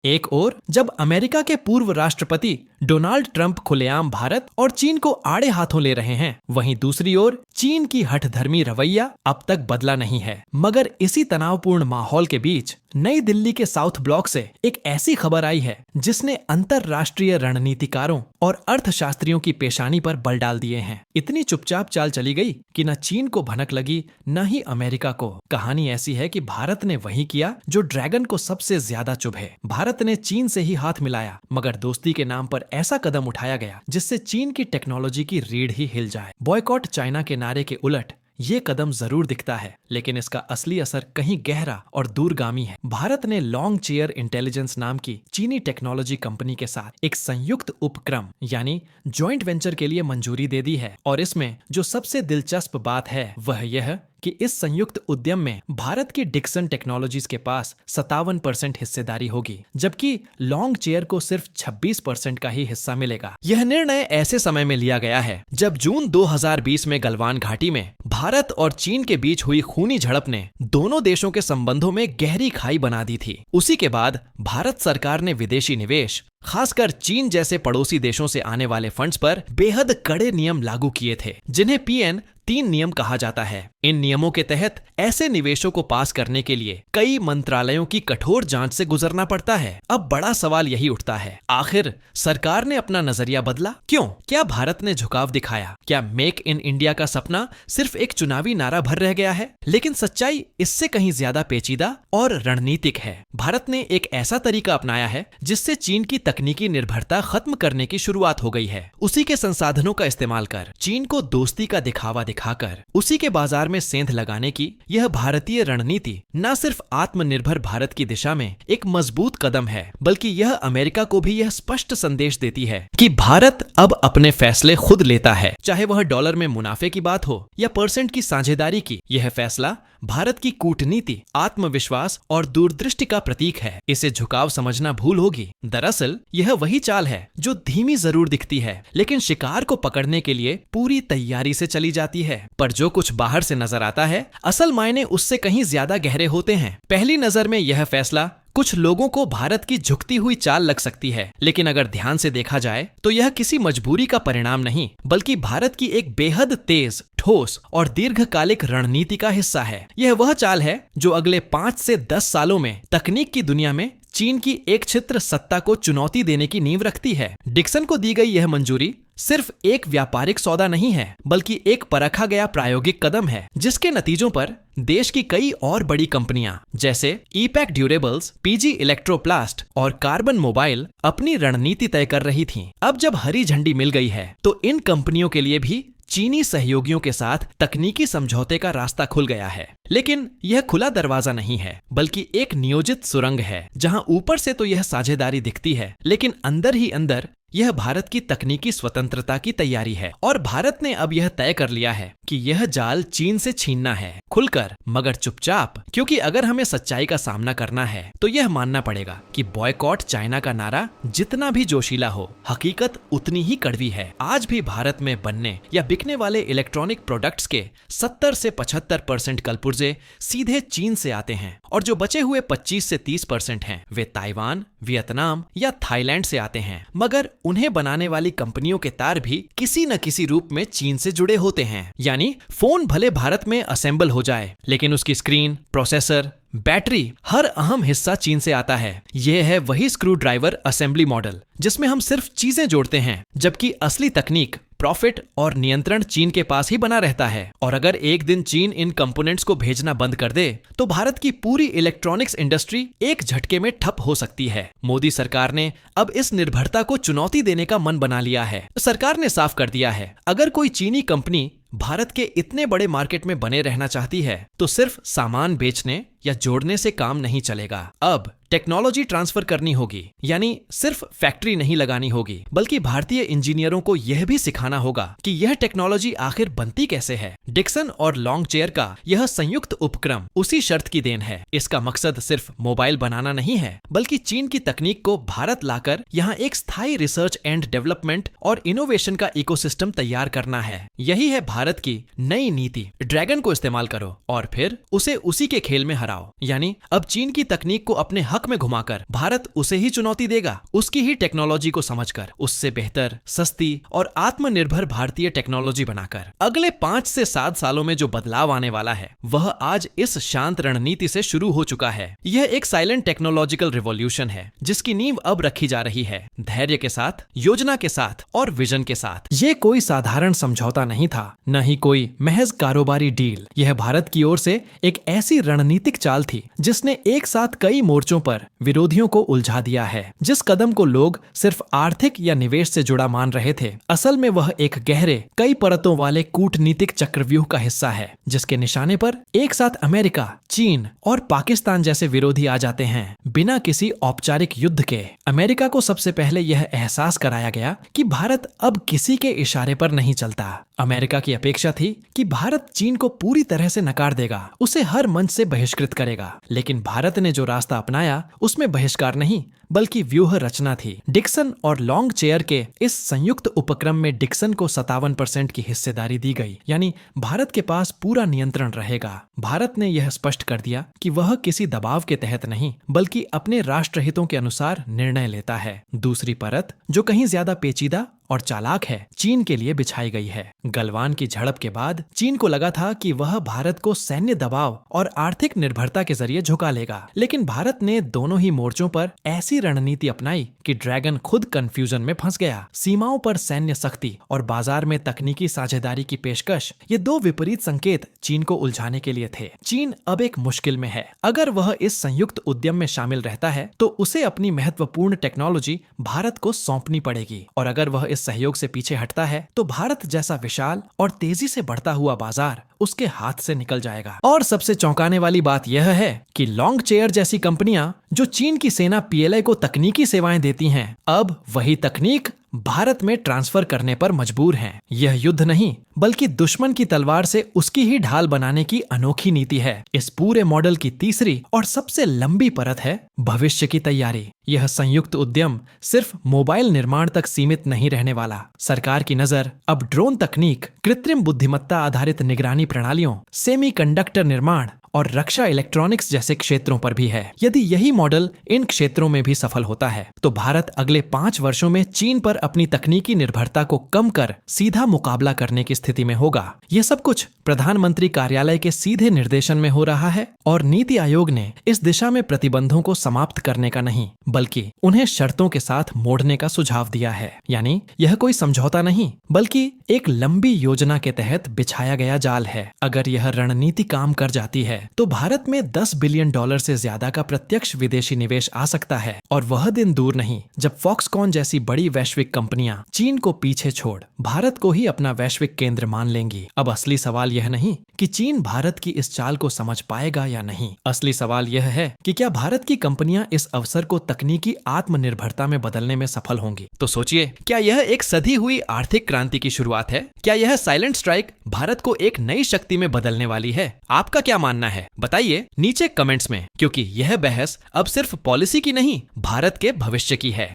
एक ओर जब अमेरिका के पूर्व राष्ट्रपति डोनाल्ड ट्रंप खुलेआम भारत और चीन को आड़े हाथों ले रहे हैं, वहीं दूसरी ओर चीन की हठधर्मी रवैया अब तक बदला नहीं है। मगर इसी तनावपूर्ण माहौल के बीच नई दिल्ली के साउथ ब्लॉक से एक ऐसी खबर आई है जिसने अंतरराष्ट्रीय रणनीतिकारों और अर्थशास्त्रियों की पेशानी पर बल डाल दिए हैं। इतनी चुपचाप चाल चली गई कि न चीन को भनक लगी न ही अमेरिका को। कहानी ऐसी है कि भारत ने वही किया जो ड्रैगन को सबसे ज्यादा चुभे। भारत ने चीन से ही हाथ मिलाया, मगर दोस्ती के नाम पर ऐसा कदम उठाया गया जिससे चीन की टेक्नोलॉजी की रीढ़ ही हिल जाए। बॉयकॉट चाइना के नारे के उलट ये कदम जरूर दिखता है, लेकिन इसका असली असर कहीं गहरा और दूरगामी है। भारत ने लॉन्ग चेयर इंटेलिजेंस नाम की चीनी टेक्नोलॉजी कंपनी के साथ एक संयुक्त उपक्रम यानी जॉइंट वेंचर के लिए मंजूरी दे दी है। और इसमें जो सबसे दिलचस्प बात है वह यह कि इस संयुक्त उद्यम में भारत की डिक्सन टेक्नोलॉजीज के पास 57% हिस्सेदारी होगी, जबकि लॉन्ग चेयर को सिर्फ 26% का ही हिस्सा मिलेगा। यह निर्णय ऐसे समय में लिया गया है जब जून 2020 में गलवान घाटी में भारत और चीन के बीच हुई खूनी झड़प ने दोनों देशों के संबंधों में गहरी खाई बना दी थी। उसी के बाद भारत सरकार ने विदेशी निवेश, खासकर चीन जैसे पड़ोसी देशों से आने वाले फंड्स पर बेहद कड़े नियम लागू किए थे, जिन्हें PN 3 नियम कहा जाता है। इन नियमों के तहत ऐसे निवेशों को पास करने के लिए कई मंत्रालयों की कठोर जांच से गुजरना पड़ता है। अब बड़ा सवाल यही उठता है, आखिर सरकार ने अपना नजरिया बदला क्यों? क्या भारत ने झुकाव दिखाया? क्या मेक इन इंडिया का सपना सिर्फ एक चुनावी नारा भर रह गया है? लेकिन सच्चाई इससे कहीं ज्यादा पेचीदा और रणनीतिक है। भारत ने एक ऐसा तरीका अपनाया है जिससे चीन की तकनीकी निर्भरता खत्म करने की शुरुआत हो गई है। उसी के संसाधनों का इस्तेमाल कर चीन को दोस्ती का दिखावा दिखाकर उसी के बाजार में सेंध लगाने की यह भारतीय रणनीति न सिर्फ आत्मनिर्भर भारत की दिशा में एक मजबूत कदम है, बल्कि यह अमेरिका को भी यह स्पष्ट संदेश देती है कि भारत अब अपने फैसले खुद लेता है, चाहे वह डॉलर में मुनाफे की बात हो या % की साझेदारी की। यह फैसला भारत की कूटनीति, आत्मविश्वास और दूरदृष्टि का प्रतीक है। इसे झुकाव समझना भूल होगी। दरअसल यह वही चाल है जो धीमी जरूर दिखती है, लेकिन शिकार को पकड़ने के लिए पूरी तैयारी से चली जाती है। पर जो कुछ बाहर से नजर आता है, असल मायने उससे कहीं ज्यादा गहरे होते हैं। पहली नजर में यह फैसला कुछ लोगों को भारत की झुकती हुई चाल लग सकती है, लेकिन अगर ध्यान से देखा जाए तो यह किसी मजबूरी का परिणाम नहीं, बल्कि भारत की एक बेहद तेज, ठोस और दीर्घकालिक रणनीति का हिस्सा है। यह वह चाल है जो अगले 5 से 10 सालों में तकनीक की दुनिया में चीन की एक छित्र सत्ता को चुनौती देने की नींव रखती है। डिक्सन को दी गई यह मंजूरी सिर्फ एक व्यापारिक सौदा नहीं है, बल्कि एक परखा गया प्रायोगिक कदम है, जिसके नतीजों पर देश की कई और बड़ी कंपनियां जैसे ईपैक ड्यूरेबल्स, PG इलेक्ट्रोप्लास्ट और कार्बन मोबाइल अपनी रणनीति तय कर रही थीं। अब जब हरी झंडी मिल गई है तो इन कंपनियों के लिए भी चीनी सहयोगियों के साथ तकनीकी समझौते का रास्ता खुल गया है। लेकिन यह खुला दरवाजा नहीं है, बल्कि एक नियोजित सुरंग है, जहां ऊपर से तो यह साझेदारी दिखती है, लेकिन अंदर ही अंदर यह भारत की तकनीकी स्वतंत्रता की तैयारी है। और भारत ने अब यह तय कर लिया है कि यह जाल चीन से छीनना है, खुलकर मगर चुपचाप, क्योंकि अगर हमें सच्चाई का सामना करना है तो यह मानना पड़ेगा कि बॉयकॉट चाइना का नारा जितना भी जोशीला हो, हकीकत उतनी ही कड़वी है। आज भी भारत में बनने या बिकने वाले इलेक्ट्रॉनिक प्रोडक्ट्स के 70 से 75% कलपुर्जे सीधे चीन से आते हैं, और जो बचे हुए 25 से 30% हैं वे ताइवान, वियतनाम या थाईलैंड से आते हैं। मगर उन्हें बनाने वाली कंपनियों के तार भी किसी न किसी रूप में चीन से जुड़े होते हैं। यानी फोन भले भारत में असेंबल हो जाए, लेकिन उसकी स्क्रीन, प्रोसेसर, बैटरी, हर अहम हिस्सा चीन से आता है। यह है वही स्क्रू ड्राइवर असेंबली मॉडल जिसमें हम सिर्फ चीजें जोड़ते हैं, जबकि असली तकनीक, प्रॉफिट और नियंत्रण चीन के पास ही बना रहता है। और अगर एक दिन चीन इन कंपोनेंट्स को भेजना बंद कर दे तो भारत की पूरी इलेक्ट्रॉनिक्स इंडस्ट्री एक झटके में ठप हो सकती है। मोदी सरकार ने अब इस निर्भरता को चुनौती देने का मन बना लिया है। सरकार ने साफ कर दिया है, अगर कोई चीनी कंपनी भारत के इतने बड़े मार्केट में बने रहना चाहती है तो सिर्फ सामान बेचने या जोड़ने से काम नहीं चलेगा। अब टेक्नोलॉजी ट्रांसफर करनी होगी, यानी सिर्फ फैक्ट्री नहीं लगानी होगी, बल्कि भारतीय इंजीनियरों को यह भी सिखाना होगा कि यह टेक्नोलॉजी आखिर बनती कैसे है। डिक्सन और लॉन्ग चेयर का यह संयुक्त उपक्रम उसी शर्त की देन है। इसका मकसद सिर्फ मोबाइल बनाना नहीं है, बल्कि चीन की तकनीक को भारत लाकर यहाँ एक स्थायी रिसर्च एंड डेवलपमेंट और इनोवेशन का इकोसिस्टम तैयार करना है। यही है भारत की नई नीति। ड्रैगन को इस्तेमाल करो और फिर उसे उसी के खेल में हरा आओ। यानी अब चीन की तकनीक को अपने हक में घुमाकर भारत उसे ही चुनौती देगा, उसकी ही टेक्नोलॉजी को समझकर उससे बेहतर, सस्ती और आत्मनिर्भर भारतीय टेक्नोलॉजी बनाकर। अगले 5 से 7 सालों में जो बदलाव आने वाला है वह आज इस शांत रणनीति से शुरू हो चुका है। यह एक साइलेंट टेक्नोलॉजिकल रिवॉल्यूशन है जिसकी नींव अब रखी जा रही है, धैर्य के साथ, योजना के साथ और विजन के साथ। ये कोई साधारण समझौता नहीं था, न ही कोई महज कारोबारी डील। यह भारत की ओर से एक ऐसी रणनीतिक चाल थी जिसने एक साथ कई मोर्चों पर विरोधियों को उलझा दिया है। जिस कदम को लोग सिर्फ आर्थिक या निवेश से जुड़ा मान रहे थे, असल में वह एक गहरे, कई परतों वाले कूटनीतिक चक्रव्यूह का हिस्सा है जिसके निशाने पर एक साथ अमेरिका, चीन और पाकिस्तान जैसे विरोधी आ जाते हैं बिना किसी औपचारिक युद्ध के। अमेरिका को सबसे पहले यह एहसास कराया गया कि भारत अब किसी के इशारे पर नहीं चलता। अमेरिका की अपेक्षा थी कि भारत चीन को पूरी तरह से नकार देगा, उसे हर मंच से बहिष्कृत करेगा। लेकिन भारत ने जो रास्ता अपनाया उसमें बहिष्कार नहीं बल्कि व्यूह रचना थी। डिक्सन और लॉन्ग चेयर के इस संयुक्त उपक्रम में डिक्सन को 57% की हिस्सेदारी दी गई, यानी भारत के पास पूरा नियंत्रण रहेगा। भारत ने यह स्पष्ट कर दिया कि वह किसी दबाव के तहत नहीं बल्कि अपने राष्ट्रहितों के अनुसार निर्णय लेता है। दूसरी परत जो कहीं ज्यादा पेचीदा और चालाक है, चीन के लिए बिछाई गई है। गलवान की झड़प के बाद चीन को लगा था कि वह भारत को सैन्य दबाव और आर्थिक निर्भरता के जरिए झुका लेगा, लेकिन भारत ने दोनों ही मोर्चों पर ऐसी रणनीति अपनाई कि ड्रैगन खुद कंफ्यूजन में फंस गया। सीमाओं पर सैन्य सख्ती और बाजार में तकनीकी साझेदारी की पेशकश, ये दो विपरीत संकेत चीन को उलझाने के लिए थे। चीन अब एक मुश्किल में है। अगर वह इस संयुक्त उद्यम में शामिल रहता है तो उसे अपनी महत्वपूर्ण टेक्नोलॉजी भारत को सौंपनी पड़ेगी, और अगर वह इस सहयोग से पीछे हटता है तो भारत जैसा विशाल और तेजी से बढ़ता हुआ बाजार उसके हाथ से निकल जाएगा। और सबसे चौंकाने वाली बात यह है कि लॉन्ग चेयर जैसी कंपनियां जो चीन की सेना PLA को तकनीकी सेवाएं देती हैं, अब वही तकनीक भारत में ट्रांसफर करने पर मजबूर हैं। यह युद्ध नहीं बल्कि दुश्मन की तलवार से उसकी ही ढाल बनाने की अनोखी नीति है। इस पूरे मॉडल की तीसरी और सबसे लंबी परत है भविष्य की तैयारी। यह संयुक्त उद्यम सिर्फ मोबाइल निर्माण तक सीमित नहीं रहने वाला। सरकार की नजर अब ड्रोन तकनीक, कृत्रिम बुद्धिमत्ता आधारित निगरानी प्रणालियों, सेमीकंडक्टर निर्माण और रक्षा इलेक्ट्रॉनिक्स जैसे क्षेत्रों पर भी है। यदि यही मॉडल इन क्षेत्रों में भी सफल होता है तो भारत अगले 5 वर्षों में चीन पर अपनी तकनीकी निर्भरता को कम कर सीधा मुकाबला करने की स्थिति में होगा। यह सब कुछ प्रधानमंत्री कार्यालय के सीधे निर्देशन में हो रहा है और नीति आयोग ने इस दिशा में प्रतिबंधों को समाप्त करने का नहीं बल्कि उन्हें शर्तों के साथ मोड़ने का सुझाव दिया है। यानी यह कोई समझौता नहीं बल्कि एक लंबी योजना के तहत बिछाया गया जाल है। अगर यह रणनीति काम कर जाती है तो भारत में $10 बिलियन से ज्यादा का प्रत्यक्ष विदेशी निवेश आ सकता है, और वह दिन दूर नहीं जब फॉक्सकॉन जैसी बड़ी वैश्विक कंपनियां चीन को पीछे छोड़ भारत को ही अपना वैश्विक केंद्र मान लेंगी। अब असली सवाल यह नहीं कि चीन भारत की इस चाल को समझ पाएगा या नहीं। असली सवाल यह है कि क्या भारत की कंपनियां इस अवसर को तकनीकी आत्मनिर्भरता में बदलने में सफल होंगी। तो सोचिए, क्या यह एक सधी हुई आर्थिक क्रांति की शुरुआत है? क्या यह साइलेंट स्ट्राइक भारत को एक नई शक्ति में बदलने वाली है? आपका क्या मानना है बताइए नीचे कमेंट्स में, क्योंकि यह बहस अब सिर्फ पॉलिसी की नहीं, भारत के भविष्य की है।